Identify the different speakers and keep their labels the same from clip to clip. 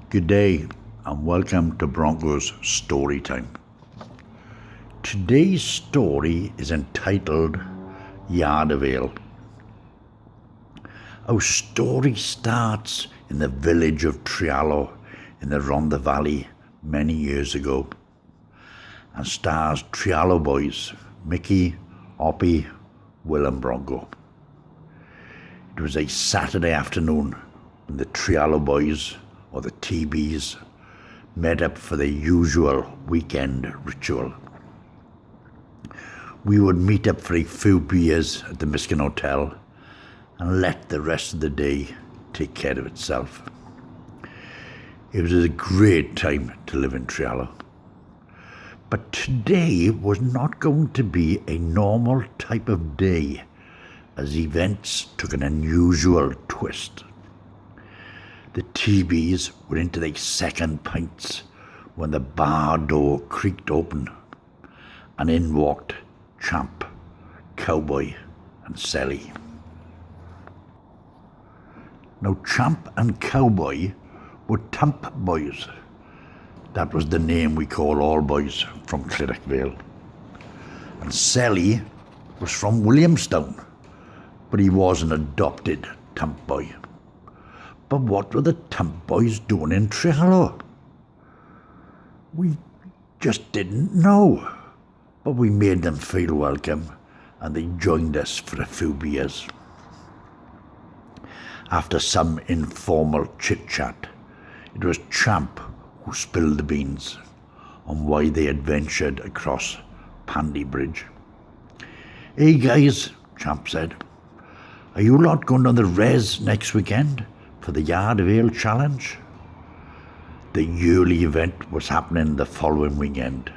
Speaker 1: Good day and welcome to Broncos Story Time. Today's story is entitled Yard of Ale. Our story starts in the village of Treallow in the Rhondda Valley many years ago and stars Treallow boys Mickey, Hoppy, Will and Bronco. It was a Saturday afternoon when the Treallow boys, or the TBs, met up for their usual weekend ritual. We would meet up for a few beers at the Miskin Hotel and let the rest of the day take care of itself. It was a great time to live in Treallow. But today was not going to be a normal type of day, as events took an unusual twist. The TBs were into their second pints when the bar door creaked open and in walked Champ, Cowboy and Sally. Now Champ and Cowboy were Tump boys. That was the name we call all boys from Clydachvale. And Sally was from Williamstown, but he was an adopted Tump boy. But what were the Tump boys doing in Treallow? We just didn't know. But we made them feel welcome and they joined us for a few beers. After some informal chit-chat, it was Champ who spilled the beans on why they had ventured across Pandy Bridge. "Hey guys," Champ said, "are you lot going on the res next weekend for the Yard of Ale Challenge?" The yearly event was happening the following weekend,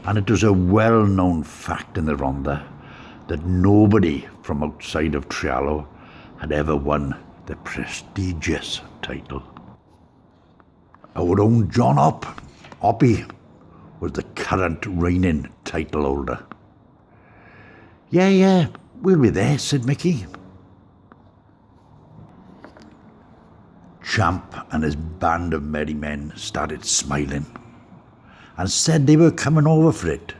Speaker 1: and it was a well-known fact in the Rhondda that nobody from outside of Treallow had ever won the prestigious title. Our own John Hoppy, was the current reigning title holder. Yeah, we'll be there," said Mickey. Champ and his band of merry men started smiling and said they were coming over for it,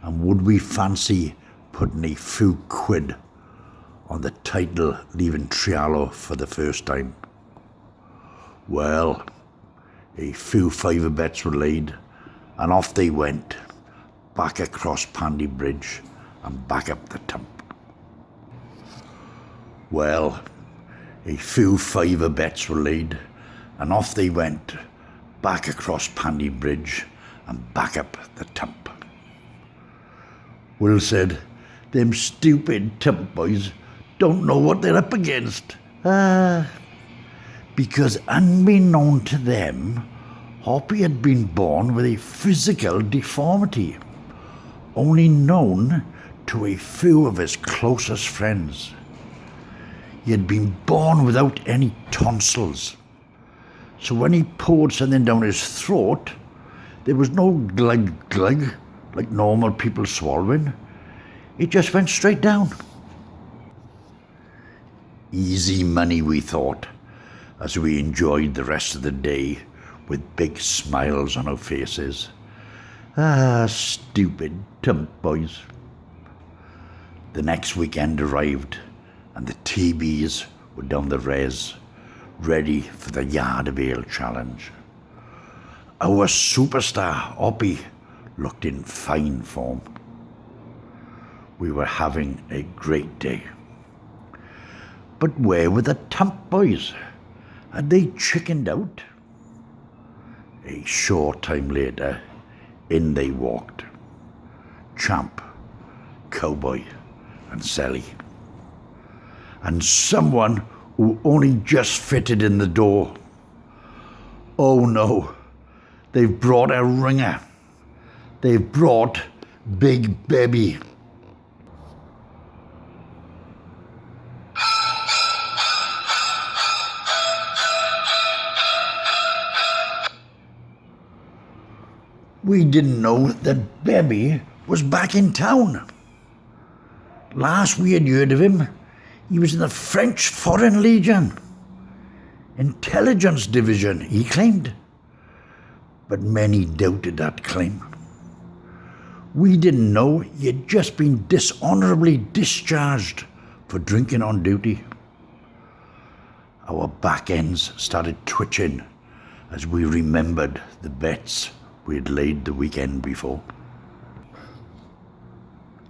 Speaker 1: and would we fancy putting a few quid on the title leaving Treallow for the first time. Well, a few fiver bets were laid, and off they went, back across Pandy Bridge and back up the Tump. Well, a few fiver bets were laid, and off they went, back across Pandy Bridge and back up the Tump. Will said, "Them stupid Tump boys don't know what they're up against." Because unbeknown to them, Hoppy had been born with a physical deformity, only known to a few of his closest friends. He had been born without any tonsils, so when he poured something down his throat, there was no glug like normal people swallowing. It just went straight down. Easy money, we thought, as we enjoyed the rest of the day with big smiles on our faces. Stupid Tump boys. The next weekend arrived and the TBs were down the res, ready for the Yard of Ale Challenge. Our superstar, Hoppy, looked in fine form. We were having a great day. But where were the Tump boys? Had they chickened out? A short time later, in they walked. Champ, Cowboy and Sally. And someone who only just fitted in the door. Oh no, they've brought a ringer. They've brought Big Baby. We didn't know that Bebby was back in town. Last we had heard of him, he was in the French Foreign Legion. Intelligence division, he claimed. But many doubted that claim. We didn't know he had just been dishonourably discharged for drinking on duty. Our back ends started twitching as we remembered the bets we had laid the weekend before.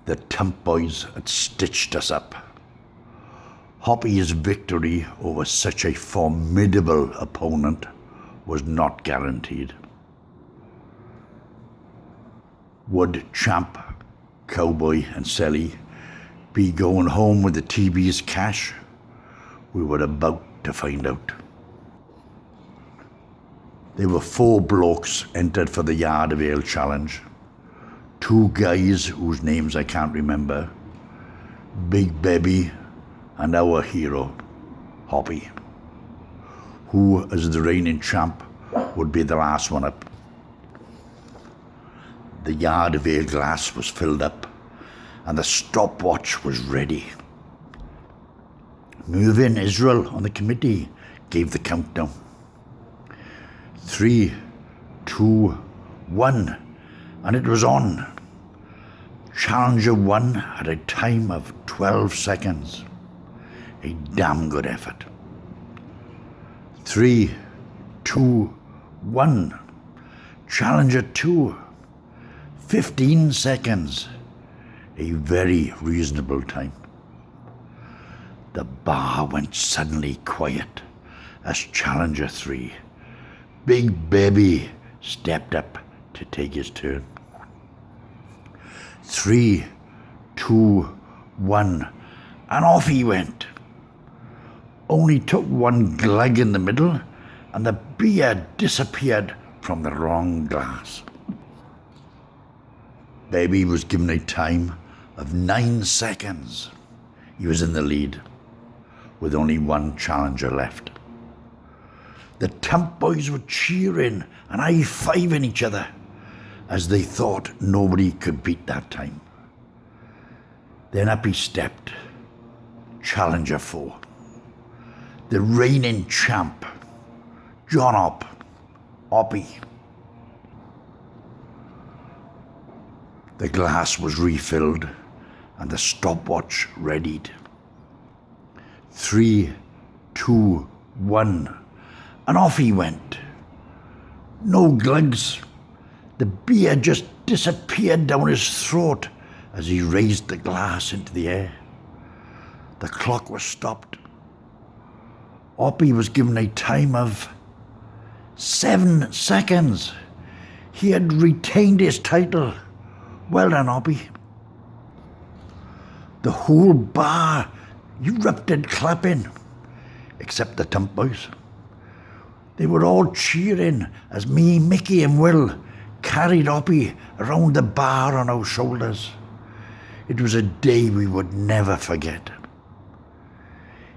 Speaker 1: The Tump boys had stitched us up. Hoppy's victory over such a formidable opponent was not guaranteed. Would Champ, Cowboy and Selly be going home with the TB's cash? We were about to find out. There were 4 blokes entered for the Yard of Ale Challenge. 2 guys whose names I can't remember. Big Baby and our hero, Hoppy, who, as the reigning champ, would be the last one up. The Yard of Ale glass was filled up and the stopwatch was ready. Moving Israel on the committee gave the countdown. 3, 2, 1, and it was on. Challenger 1 had a time of 12 seconds. A damn good effort. 3, 2, 1. Challenger 2, 15 seconds. A very reasonable time. The bar went suddenly quiet as Challenger 3, Big Baby, stepped up to take his turn. 3, 2, 1, and off he went. Only took one glug in the middle and the beer disappeared from the wrong glass. Baby was given a time of 9 seconds. He was in the lead with only one challenger left. The Tump boys were cheering and high-fiving each other as they thought nobody could beat that time. Then up he stepped, Challenger 4, the reigning champ, John Hoppy. The glass was refilled and the stopwatch readied. 3, 2, 1, and off he went. No glugs. The beer just disappeared down his throat as he raised the glass into the air. The clock was stopped. Hoppy was given a time of 7 seconds. He had retained his title. Well done, Hoppy. The whole bar erupted clapping, except the Tump boys. They were all cheering as me, Mickey and Will carried Hoppy around the bar on our shoulders. It was a day we would never forget.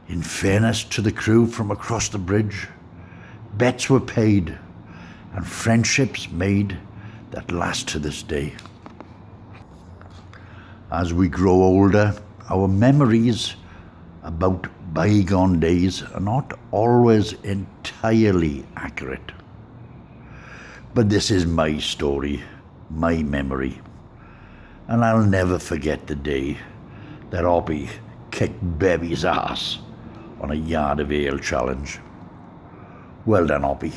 Speaker 1: In fairness to the crew from across the bridge, bets were paid and friendships made that last to this day. As we grow older, our memories about bygone days are not always entirely accurate. But this is my story, my memory, and I'll never forget the day that Hoppy kicked Baby's ass on a Yard of Ale challenge. Well done, Hoppy.